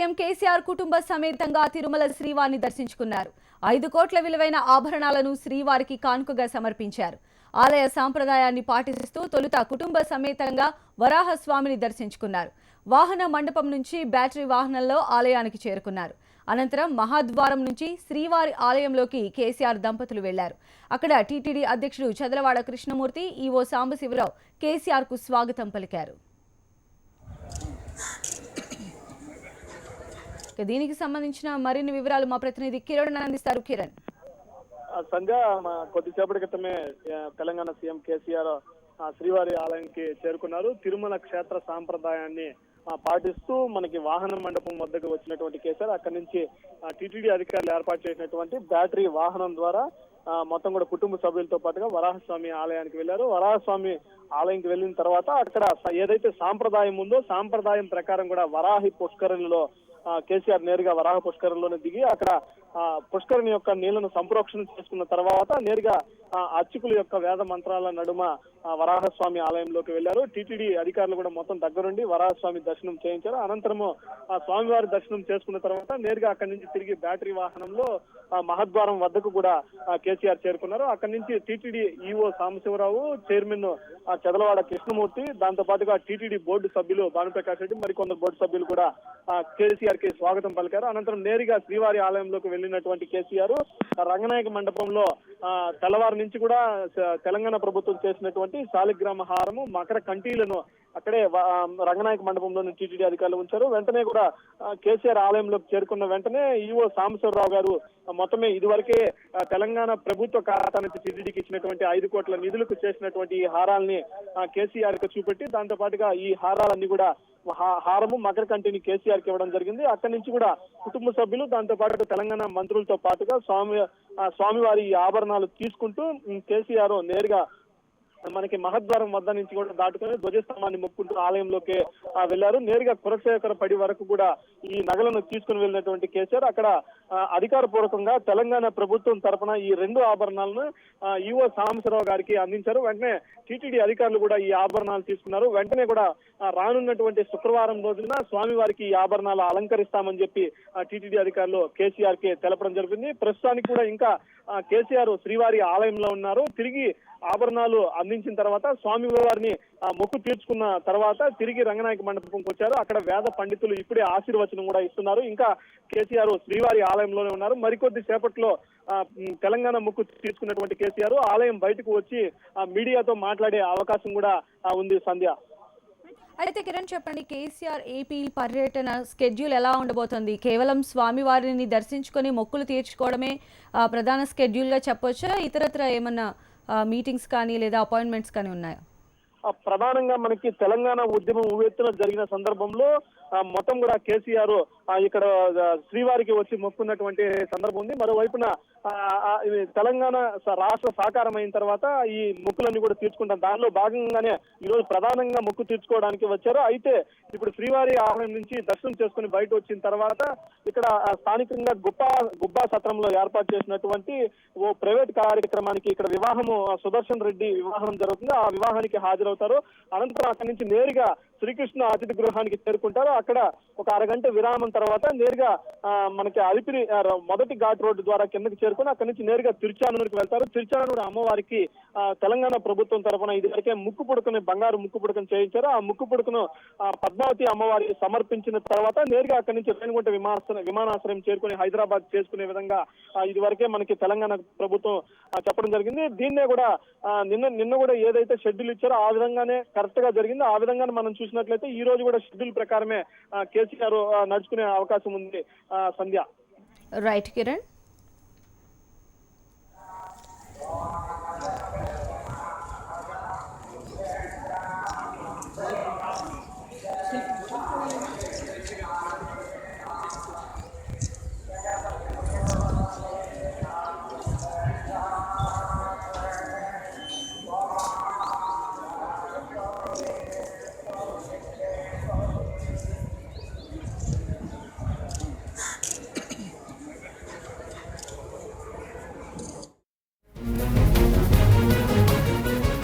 CM KCR కుటుంబ సమేతంగా తిరుమల శ్రీవారిని దర్శించుకున్నారు. 5 కోట్ల విలువైన ఆభరణాలను శ్రీవారికి కానుకగా సమర్పించారు. ఆలయ సాంప్రదాయాన్ని పాటిస్తూ తొలుత కుటుంబ సమేతంగా వరాహస్వామిని దర్శించుకున్నారు. వాహన మండపం నుంచి బ్యాటరీ వాహనంలో ఆలయానికి చేరుకున్నారు. అనంతరం మహాద్వారం నుంచి శ్రీవారి ఆలయంలోకి కేసీఆర్ దంపతులు వెళ్లారు. అక్కడ టీటీడీ అధ్యక్షుడు చదలవాడ కృష్ణమూర్తి, ఈవో సాంబశివరావు కేసీఆర్ కు స్వాగతం పలికారు. దీనికి సంబంధించిన మరిన్ని వివరాలు మా ప్రతినిధి కిరణ్ అందిస్తారు. కిరణ్, సంధ్య కొద్దిసేపటి క్రితమే తెలంగాణ సీఎం కేసీఆర్ శ్రీవారి ఆలయానికి చేరుకున్నారు. తిరుమల క్షేత్ర సాంప్రదాయాన్ని పాటిస్తూ మనకి వాహన మండపం వద్దకు వచ్చినటువంటి కేసీఆర్ అక్కడి నుంచి టీటీడీ అధికారులు ఏర్పాటు చేసినటువంటి బ్యాటరీ వాహనం ద్వారా మొత్తం కూడా కుటుంబ సభ్యులతో పాటుగా వరాహస్వామి ఆలయానికి వెళ్లారు. వరాహస్వామి ఆలయానికి వెళ్ళిన తర్వాత అక్కడ ఏదైతే సాంప్రదాయం ఉందో సాంప్రదాయం ప్రకారం కూడా వరాహి పుష్కరిణిలో కేసీఆర్ నేరుగా వరాహ పుష్కరంలోనే దిగి అక్కడ పుష్కరిణి యొక్క నీళ్లను సంప్రోక్షణ చేసుకున్న తర్వాత నేరుగా అర్చకుల యొక్క వేద మంత్రాల నడుమ వరాహస్వామి ఆలయంలోకి వెళ్లారు. టీటీడీ అధికారులు కూడా మొత్తం దగ్గరుండి వరాహస్వామి దర్శనం చేయించారు. అనంతరము స్వామివారి దర్శనం చేసుకున్న తర్వాత నేరుగా అక్కడి నుంచి తిరిగి బ్యాటరీ వాహనంలో మహద్వారం వద్దకు కూడా కేసీఆర్ చేరుకున్నారు. అక్కడి నుంచి TTD EO Sambasivarao, chairman Chadalavada Krishnamurthy, దాంతో పాటుగా టీటీడీ బోర్డు సభ్యులు భానుప్రకాష్ రెడ్డి, మరికొందరు బోర్డు సభ్యులు కూడా కేసీఆర్ కి స్వాగతం పలికారు. అనంతరం నేరుగా శ్రీవారి ఆలయంలోకి వెళ్లినటువంటి కేసీఆర్ రంగనాయక మండపంలో తెల్లవారు నుంచి కూడా తెలంగాణ ప్రభుత్వం చేసినటువంటి శాలిగ్రామ హారము, మకర కంఠీలను అక్కడే రంగనాయక మండపంలోని టీటీడీ అధికారులు ఉంచారు. వెంటనే కూడా కేసీఆర్ ఆలయంలోకి చేరుకున్న వెంటనే ఈవో సాంబశివరావు గారు మొత్తమే ఇదివరకే తెలంగాణ ప్రభుత్వ ఖాతా నుంచి టీటీడీకి ఇచ్చినటువంటి 5 కోట్ల నిధులకు చేసినటువంటి ఈ హారాల్ని కేసీఆర్ కు చూపెట్టి దాంతో పాటుగా ఈ హారాలన్నీ కూడా హారము మకర కంటిని కేసీఆర్ కి ఇవ్వడం జరిగింది. అక్కడి నుంచి కూడా కుటుంబ సభ్యులు దాంతో పాటు తెలంగాణ మంత్రులతో పాటుగా స్వామివారి ఆభరణాలు తీసుకుంటూ కేసీఆర్ నేరుగా మనకి మహద్వారం వద్ద నుంచి కూడా దాటుకుని ధ్వజస్తంభాన్ని మొక్కుంటూ ఆలయంలోకి వెళ్లారు. నేరుగా కులశేఖర పడి వరకు కూడా ఈ నగలను తీసుకుని వెళ్ళినటువంటి కేసీఆర్ అక్కడ అధికార పూర్వకంగా తెలంగాణ ప్రభుత్వం తరఫున ఈ 2 ఆభరణాలను ఈవో సాంబశివరావు గారికి అందించారు. వెంటనే టీటీడీ అధికారులు కూడా ఈ ఆభరణాలు తీసుకున్నారు. వెంటనే కూడా రానున్నటువంటి శుక్రవారం రోజున స్వామివారికి ఈ ఆభరణాలు అలంకరిస్తామని చెప్పి టీటీడీ అధికారులు కేసీఆర్ కి తెలపడం జరిగింది. ప్రస్తుతానికి కూడా ఇంకా కేసీఆర్ శ్రీవారి ఆలయంలో ఉన్నారు. తిరిగి ఆభరణాలు అందించిన తర్వాత స్వామివారిని మొక్కు తీర్చుకున్న తర్వాత తిరిగి రంగనాయక మండపంకి వచ్చారు. అక్కడ వేద పండితులు ఇప్పుడే ఆశీర్వచనం కూడా ఇస్తున్నారు. ఇంకా కేసీఆర్ శ్రీవారి ఆలయంలోనే ఉన్నారు. మరికొద్ది సేపట్లో తెలంగాణ మొక్కు తీసుకున్నటువంటి కేసీఆర్ ఆలయం బయటకు వచ్చి మీడియాతో మాట్లాడే అవకాశం కూడా ఉంది. సంధ్య, అయితే కిరణ్ చెప్పండి, కేసీఆర్ ఏపీ పర్యటన స్కెడ్యూల్ ఎలా ఉండబోతోంది? కేవలం స్వామివారిని దర్శించుకొని మొక్కులు తీర్చుకోవడమే ప్రధాన స్కెడ్యూల్ గా చెప్పొచ్చా? ఇతరత్ర ఏమన్నా మీటింగ్స్ కానీ లేదా అపాయింట్మెంట్స్ కానీ ఉన్నాయా? ప్రధానంగా మనకి తెలంగాణ ఉద్యమం ఉవ్వెత్తున జరిగిన సందర్భంలో మొత్తం కూడా కేసీఆర్ ఇక్కడ శ్రీవారికి వచ్చి మొక్కున్నటువంటి సందర్భం ఉంది. మరోవైపున తెలంగాణ రాష్ట్ర సాకారం అయిన తర్వాత ఈ మొక్కులన్నీ కూడా తీర్చుకుంటాం. దానిలో భాగంగానే ఈరోజు ప్రధానంగా మొక్కు తీర్చుకోవడానికి వచ్చారు. అయితే ఇప్పుడు శ్రీవారి ఆలయం నుంచి దర్శనం చేసుకుని బయట వచ్చిన తర్వాత ఇక్కడ స్థానికంగా గుబ్బా సత్రంలో ఏర్పాటు చేసినటువంటి ఓ ప్రైవేట్ కార్యక్రమానికి ఇక్కడ వివాహము సుదర్శన్ రెడ్డి వివాహం జరుగుతుంది. ఆ వివాహానికి హాజరవుతారు. అనంతరం అక్కడి నుంచి నేరుగా శ్రీకృష్ణ అతిథి గృహానికి చేరుకుంటారు. అక్కడ ఒక అరగంట విరామం తర్వాత నేరుగా మనకి అలిపిరి మొదటి ఘాట్ రోడ్డు ద్వారా కిందకి చేరుకుని అక్కడి నుంచి నేరుగా తిరుచానూరుకి వెళ్తారు. తిరుచానూరు అమ్మవారికి తెలంగాణ ప్రభుత్వం తరఫున ఇదివరకే ముక్కు పుడకని బంగారు ముక్కు పుడకను చేయించారు. ఆ ముక్కు పుడకను పద్మావతి అమ్మవారికి సమర్పించిన తర్వాత నేరుగా అక్కడి నుంచి రేణిగుంట విమానాశ్రయం చేరుకుని హైదరాబాద్ చేసుకునే విధంగా ఇదివరకే మనకి తెలంగాణ ప్రభుత్వం చెప్పడం జరిగింది. దీన్నే కూడా నిన్న కూడా ఏదైతే షెడ్యూల్ ఇచ్చారో ఆ విధంగానే కరెక్ట్ గా జరిగింది. ఆ విధంగానే మనం చూసినట్లయితే ఈ రోజు కూడా షెడ్యూల్ ప్రకారమే కేసీఆర్ నడుచుకునే అవకాశం ఉంది. సంధ్య, రైట్ కిరణ్.